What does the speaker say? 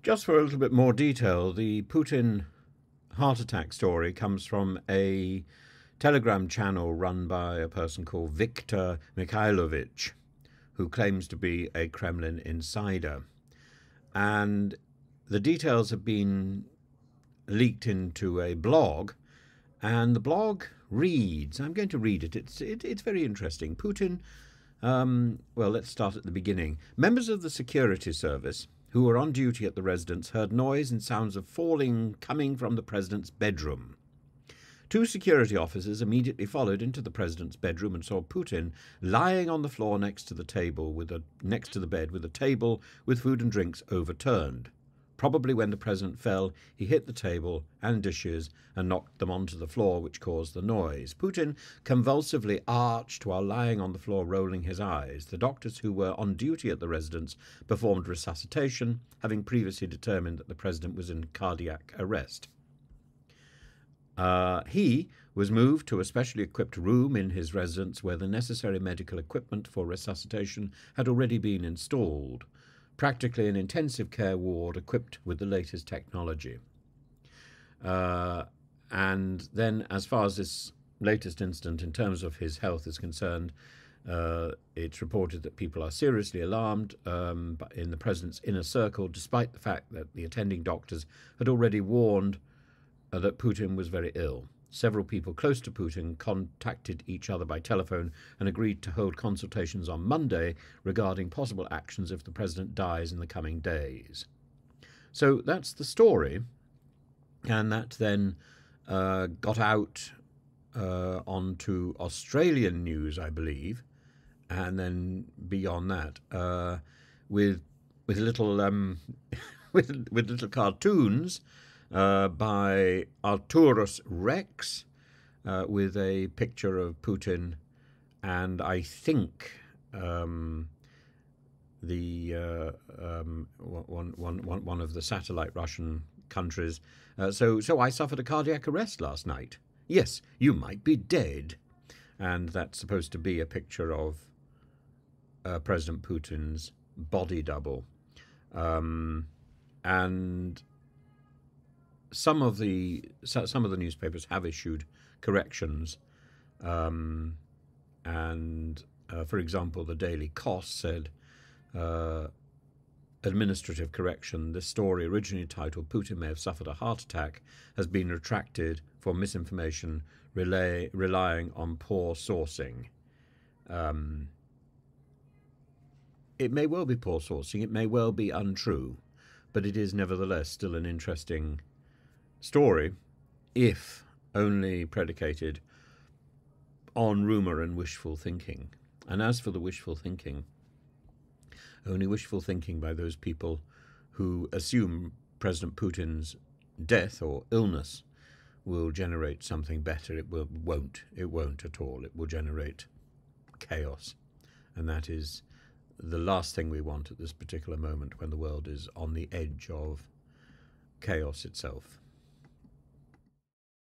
Just for a little bit more detail, the Putin heart attack story comes from a Telegram channel run by a person called Viktor Mikhailovich, who claims to be a Kremlin insider. And the details have been leaked into a blog, and the blog reads, I'm going to read it, it's very interesting. Putin, well, let's start at the beginning. Members of the security service who were on duty at the residence heard noise and sounds of falling coming from the president's bedroom. Two security officers immediately followed into the president's bedroom and saw Putin lying on the floor next to the bed with a table with food and drinks overturned. Probably when the president fell, he hit the table and dishes and knocked them onto the floor, which caused the noise. Putin convulsively arched while lying on the floor, rolling his eyes. The doctors who were on duty at the residence performed resuscitation, having previously determined that the president was in cardiac arrest. He was moved to a specially equipped room in his residence where the necessary medical equipment for resuscitation had already been installed, practically an intensive care ward equipped with the latest technology. And then, as far as this latest incident in terms of his health is concerned, it's reported that people are seriously alarmed in the president's inner circle, despite the fact that the attending doctors had already warned that Putin was very ill. Several people close to Putin contacted each other by telephone and agreed to hold consultations on Monday regarding possible actions if the president dies in the coming days. So that's the story, and that then got out onto Australian news, I believe, and then beyond that, with little with little cartoons by Arturus Rex, with a picture of Putin, and I think one of the satellite Russian countries. So I suffered a cardiac arrest last night. Yes, you might be dead, and that's supposed to be a picture of President Putin's body double, and some of the newspapers have issued corrections, and for example, the Daily Cost said, administrative correction, this story, originally titled "Putin may have suffered a heart attack," has been retracted for misinformation relying on poor sourcing. It may well be poor sourcing, it may well be untrue, but it is nevertheless still an interesting story, if only predicated on rumour and wishful thinking. And as for the wishful thinking, only wishful thinking by those people who assume President Putin's death or illness will generate something better. It won't at all. It will generate chaos, and that is the last thing we want at this particular moment when the world is on the edge of chaos itself.